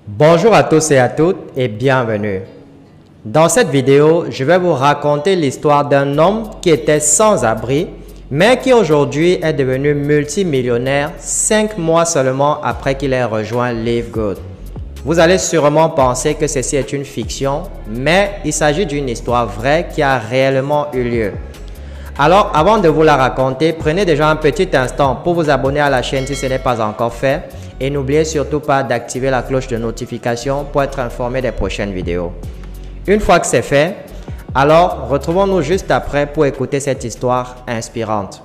Bonjour à tous et à toutes et bienvenue. Dans cette vidéo, je vais vous raconter l'histoire d'un homme qui était sans abri, mais qui aujourd'hui est devenu multimillionnaire 5 mois seulement après qu'il ait rejoint Live Good. Vous allez sûrement penser que ceci est une fiction, mais il s'agit d'une histoire vraie qui a réellement eu lieu. Alors, avant de vous la raconter, prenez déjà un petit instant pour vous abonner à la chaîne si ce n'est pas encore fait. Et n'oubliez surtout pas d'activer la cloche de notification pour être informé des prochaines vidéos. Une fois que c'est fait, alors retrouvons-nous juste après pour écouter cette histoire inspirante.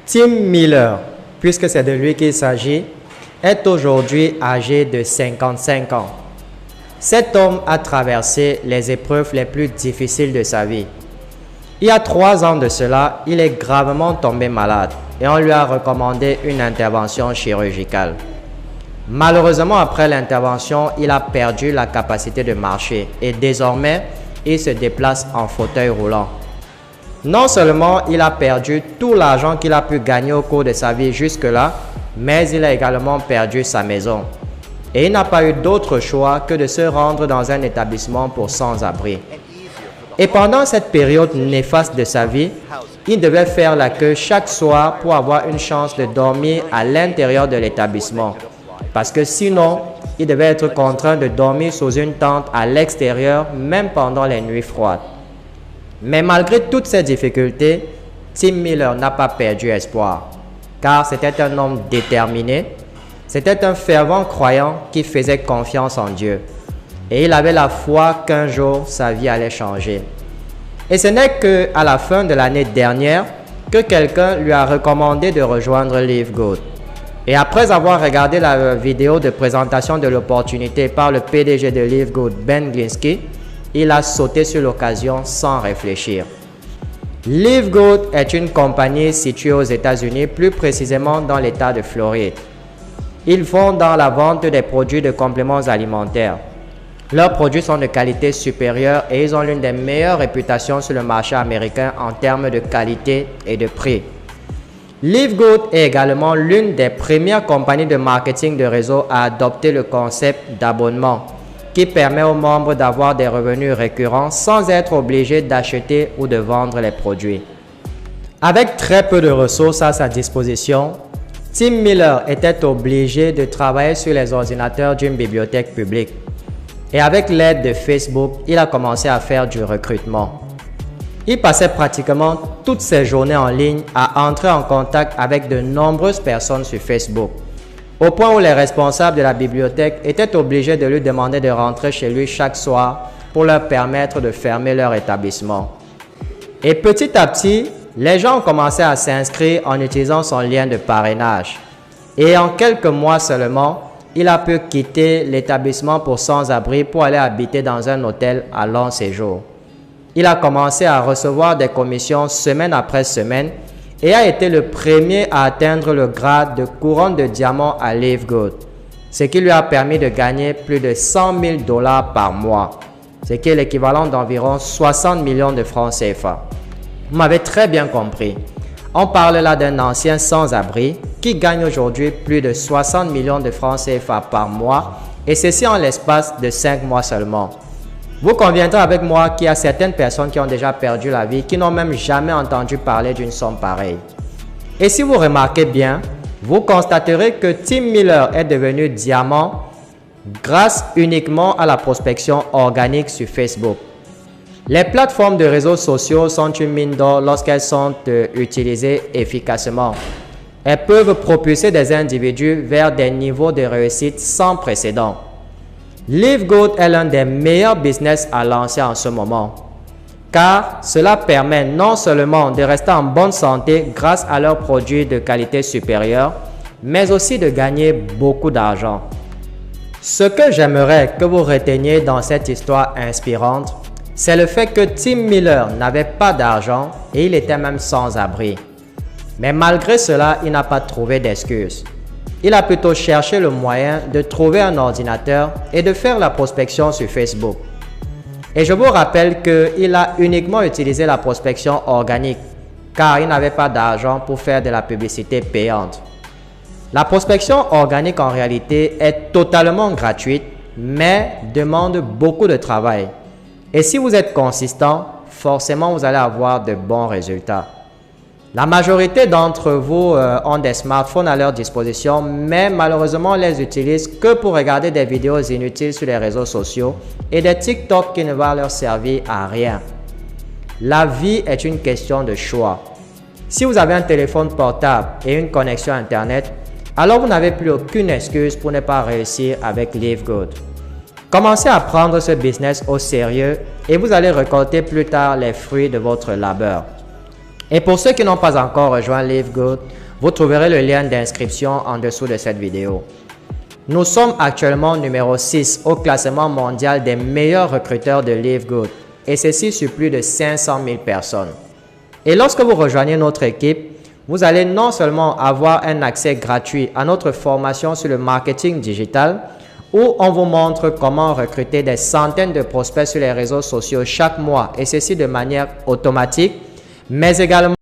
Tim Miller, puisque c'est de lui qu'il s'agit, est aujourd'hui âgé de 55 ans. Cet homme a traversé les épreuves les plus difficiles de sa vie. Il y a 3 ans de cela, il est gravement tombé malade et on lui a recommandé une intervention chirurgicale. Malheureusement, après l'intervention, il a perdu la capacité de marcher et désormais, il se déplace en fauteuil roulant. Non seulement il a perdu tout l'argent qu'il a pu gagner au cours de sa vie jusque-là, mais il a également perdu sa maison. Et il n'a pas eu d'autre choix que de se rendre dans un établissement pour sans-abri. Et pendant cette période néfaste de sa vie, il devait faire la queue chaque soir pour avoir une chance de dormir à l'intérieur de l'établissement. Parce que sinon, il devait être contraint de dormir sous une tente à l'extérieur, même pendant les nuits froides. Mais malgré toutes ces difficultés, Tim Miller n'a pas perdu espoir, car c'était un homme déterminé, c'était un fervent croyant qui faisait confiance en Dieu. Et il avait la foi qu'un jour sa vie allait changer. Et ce n'est qu'à la fin de l'année dernière que quelqu'un lui a recommandé de rejoindre Live Good. Et après avoir regardé la vidéo de présentation de l'opportunité par le PDG de Live Good, Ben Glinsky, il a sauté sur l'occasion sans réfléchir. Live Good est une compagnie située aux États-Unis, plus précisément dans l'État de Floride. Ils font dans la vente des produits de compléments alimentaires. Leurs produits sont de qualité supérieure et ils ont l'une des meilleures réputations sur le marché américain en termes de qualité et de prix. Live Good est également l'une des premières compagnies de marketing de réseau à adopter le concept d'abonnement, qui permet aux membres d'avoir des revenus récurrents sans être obligés d'acheter ou de vendre les produits. Avec très peu de ressources à sa disposition, Tim Miller était obligé de travailler sur les ordinateurs d'une bibliothèque publique. Et avec l'aide de Facebook, il a commencé à faire du recrutement. Il passait pratiquement toutes ses journées en ligne à entrer en contact avec de nombreuses personnes sur Facebook, au point où les responsables de la bibliothèque étaient obligés de lui demander de rentrer chez lui chaque soir pour leur permettre de fermer leur établissement. Et petit à petit, les gens ont commencé à s'inscrire en utilisant son lien de parrainage. Et en quelques mois seulement, il a pu quitter l'établissement pour sans-abri pour aller habiter dans un hôtel à long séjour. Il a commencé à recevoir des commissions semaine après semaine et a été le premier à atteindre le grade de couronne de diamant à Live Good, ce qui lui a permis de gagner plus de 100 000 $ par mois, ce qui est l'équivalent d'environ 60 millions de francs CFA. Vous m'avez très bien compris. On parle là d'un ancien sans-abri qui gagne aujourd'hui plus de 60 millions de francs CFA par mois, et ceci en l'espace de 5 mois seulement. Vous conviendrez avec moi qu'il y a certaines personnes qui ont déjà perdu la vie, qui n'ont même jamais entendu parler d'une somme pareille. Et si vous remarquez bien, vous constaterez que Tim Miller est devenu diamant grâce uniquement à la prospection organique sur Facebook. Les plateformes de réseaux sociaux sont une mine d'or lorsqu'elles sont utilisées efficacement. Elles peuvent propulser des individus vers des niveaux de réussite sans précédent. Live Good est l'un des meilleurs business à lancer en ce moment, car cela permet non seulement de rester en bonne santé grâce à leurs produits de qualité supérieure, mais aussi de gagner beaucoup d'argent. Ce que j'aimerais que vous reteniez dans cette histoire inspirante, c'est le fait que Tim Miller n'avait pas d'argent et il était même sans abri. Mais malgré cela, il n'a pas trouvé d'excuses. Il a plutôt cherché le moyen de trouver un ordinateur et de faire la prospection sur Facebook. Et je vous rappelle qu'il a uniquement utilisé la prospection organique car il n'avait pas d'argent pour faire de la publicité payante. La prospection organique en réalité est totalement gratuite mais demande beaucoup de travail. Et si vous êtes consistant, forcément vous allez avoir de bons résultats. La majorité d'entre vous ont des smartphones à leur disposition, mais malheureusement, on les utilise que pour regarder des vidéos inutiles sur les réseaux sociaux et des TikTok qui ne vont leur servir à rien. La vie est une question de choix. Si vous avez un téléphone portable et une connexion Internet, alors vous n'avez plus aucune excuse pour ne pas réussir avec Live Good. Commencez à prendre ce business au sérieux et vous allez récolter plus tard les fruits de votre labeur. Et pour ceux qui n'ont pas encore rejoint Live Good, vous trouverez le lien d'inscription en dessous de cette vidéo. Nous sommes actuellement numéro 6 au classement mondial des meilleurs recruteurs de Live Good et ceci sur plus de 500 000 personnes. Et lorsque vous rejoignez notre équipe, vous allez non seulement avoir un accès gratuit à notre formation sur le marketing digital où on vous montre comment recruter des centaines de prospects sur les réseaux sociaux chaque mois et ceci de manière automatique, mais également